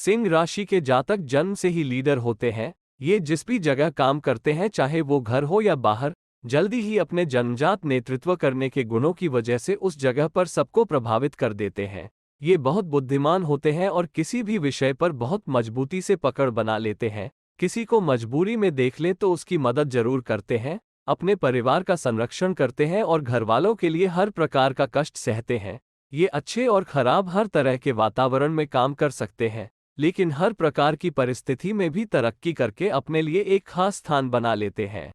सिंह राशि के जातक जन्म से ही लीडर होते हैं। ये जिस भी जगह काम करते हैं, चाहे वो घर हो या बाहर, जल्दी ही अपने जन्मजात नेतृत्व करने के गुणों की वजह से उस जगह पर सबको प्रभावित कर देते हैं। ये बहुत बुद्धिमान होते हैं और किसी भी विषय पर बहुत मजबूती से पकड़ बना लेते हैं। किसी को मजबूरी में देख लें तो उसकी मदद जरूर करते हैं, अपने परिवार का संरक्षण करते हैं और घरवालों के लिए हर प्रकार का कष्ट सहते हैं। ये अच्छे और खराब हर तरह के वातावरण में काम कर सकते हैं, लेकिन हर प्रकार की परिस्थिति में भी तरक्की करके अपने लिए एक खास स्थान बना लेते हैं।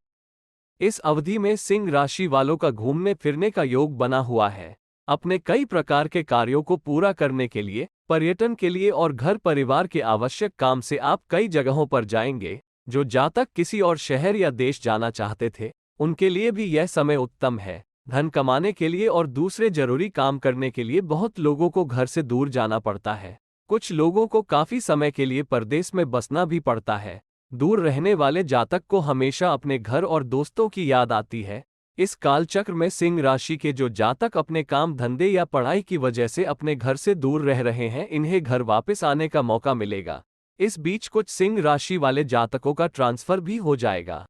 इस अवधि में सिंह राशि वालों का घूमने फिरने का योग बना हुआ है। अपने कई प्रकार के कार्यों को पूरा करने के लिए, पर्यटन के लिए और घर परिवार के आवश्यक काम से आप कई जगहों पर जाएंगे। जो जातक किसी और शहर या देश जाना चाहते थे, उनके लिए भी यह समय उत्तम है। धन कमाने के लिए और दूसरे जरूरी काम करने के लिए बहुत लोगों को घर से दूर जाना पड़ता है। कुछ लोगों को काफी समय के लिए परदेश में बसना भी पड़ता है। दूर रहने वाले जातक को हमेशा अपने घर और दोस्तों की याद आती है। इस कालचक्र में सिंह राशि के जो जातक अपने काम धंधे या पढ़ाई की वजह से अपने घर से दूर रह रहे हैं, इन्हें घर वापस आने का मौका मिलेगा। इस बीच कुछ सिंह राशि वाले जातकों का ट्रांसफर भी हो जाएगा।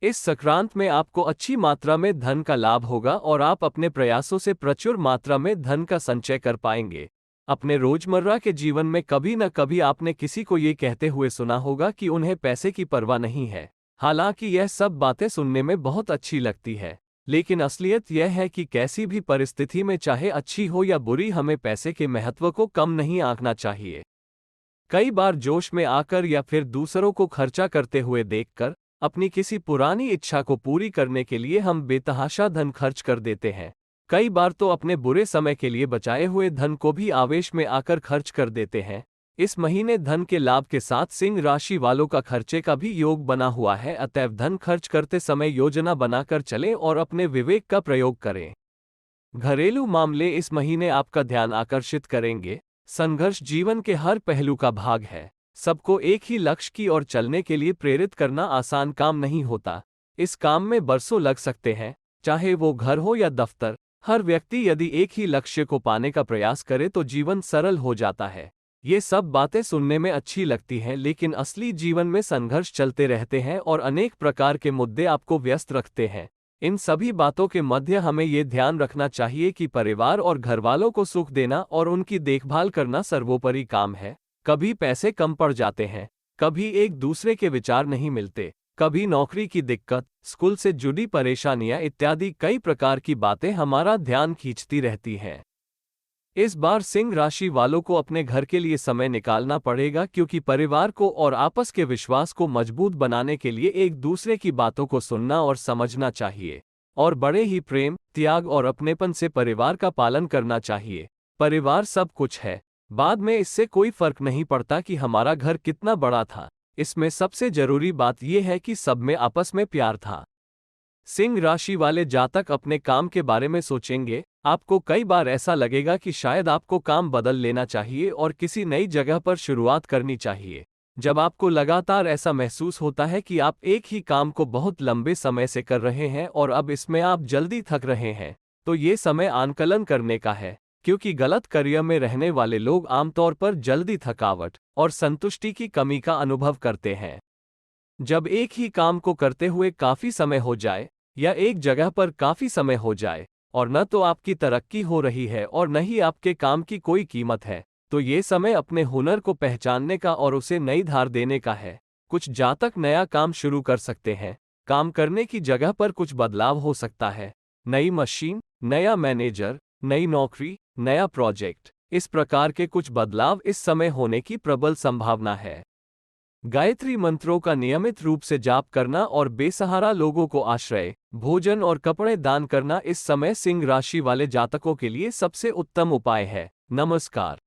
इस संक्रांत में आपको अच्छी मात्रा में धन का लाभ होगा और आप अपने प्रयासों से प्रचुर मात्रा में धन का संचय कर पाएंगे। अपने रोजमर्रा के जीवन में कभी न कभी आपने किसी को ये कहते हुए सुना होगा कि उन्हें पैसे की परवाह नहीं है। हालांकि यह सब बातें सुनने में बहुत अच्छी लगती है, लेकिन असलियत यह है कि कैसी भी परिस्थिति में, चाहे अच्छी हो या बुरी, हमें पैसे के महत्व को कम नहीं आंकना चाहिए। कई बार जोश में आकर या फिर दूसरों को खर्चा करते हुए देखकर अपनी किसी पुरानी इच्छा को पूरी करने के लिए हम बेतहाशा धन खर्च कर देते हैं। कई बार तो अपने बुरे समय के लिए बचाए हुए धन को भी आवेश में आकर खर्च कर देते हैं। इस महीने धन के लाभ के साथ सिंह राशि वालों का खर्चे का भी योग बना हुआ है, अतएव धन खर्च करते समय योजना बनाकर चलें और अपने विवेक का प्रयोग करें। घरेलू मामले इस महीने आपका ध्यान आकर्षित करेंगे। संघर्ष जीवन के हर पहलू का भाग है। सबको एक ही लक्ष्य की ओर चलने के लिए प्रेरित करना आसान काम नहीं होता। इस काम में बरसों लग सकते हैं, चाहे वो घर हो या दफ्तर। हर व्यक्ति यदि एक ही लक्ष्य को पाने का प्रयास करे तो जीवन सरल हो जाता है। ये सब बातें सुनने में अच्छी लगती हैं, लेकिन असली जीवन में संघर्ष चलते रहते हैं और अनेक प्रकार के मुद्दे आपको व्यस्त रखते हैं। इन सभी बातों के मध्य हमें ये ध्यान रखना चाहिए कि परिवार और घरवालों को सुख देना और उनकी देखभाल करना सर्वोपरि काम है। कभी पैसे कम पड़ जाते हैं, कभी एक दूसरे के विचार नहीं मिलते, कभी नौकरी की दिक्कत, स्कूल से जुड़ी परेशानियां इत्यादि कई प्रकार की बातें हमारा ध्यान खींचती रहती हैं। इस बार सिंह राशि वालों को अपने घर के लिए समय निकालना पड़ेगा, क्योंकि परिवार को और आपस के विश्वास को मजबूत बनाने के लिए एक दूसरे की बातों को सुनना और समझना चाहिए और बड़े ही प्रेम, त्याग और अपनेपन से परिवार का पालन करना चाहिए। परिवार सब कुछ है। बाद में इससे कोई फर्क नहीं पड़ता कि हमारा घर कितना बड़ा था। इसमें सबसे जरूरी बात यह है कि सब में आपस में प्यार था। सिंह राशि वाले जातक अपने काम के बारे में सोचेंगे। आपको कई बार ऐसा लगेगा कि शायद आपको काम बदल लेना चाहिए और किसी नई जगह पर शुरुआत करनी चाहिए। जब आपको लगातार ऐसा महसूस होता है कि आप एक ही काम को बहुत लंबे समय से कर रहे हैं और अब इसमें आप जल्दी थक रहे हैं, तो ये समय आंकलन करने का है, क्योंकि गलत करियर में रहने वाले लोग आमतौर पर जल्दी थकावट और संतुष्टि की कमी का अनुभव करते हैं। जब एक ही काम को करते हुए काफी समय हो जाए या एक जगह पर काफी समय हो जाए और न तो आपकी तरक्की हो रही है और न ही आपके काम की कोई कीमत है, तो ये समय अपने हुनर को पहचानने का और उसे नई धार देने का है। कुछ जातक नया काम शुरू कर सकते हैं। काम करने की जगह पर कुछ बदलाव हो सकता है। नई मशीन, नया मैनेजर, नई नौकरी, नया प्रोजेक्ट, इस प्रकार के कुछ बदलाव इस समय होने की प्रबल संभावना है। गायत्री मंत्रों का नियमित रूप से जाप करना और बेसहारा लोगों को आश्रय, भोजन और कपड़े दान करना इस समय सिंह राशि वाले जातकों के लिए सबसे उत्तम उपाय है। नमस्कार।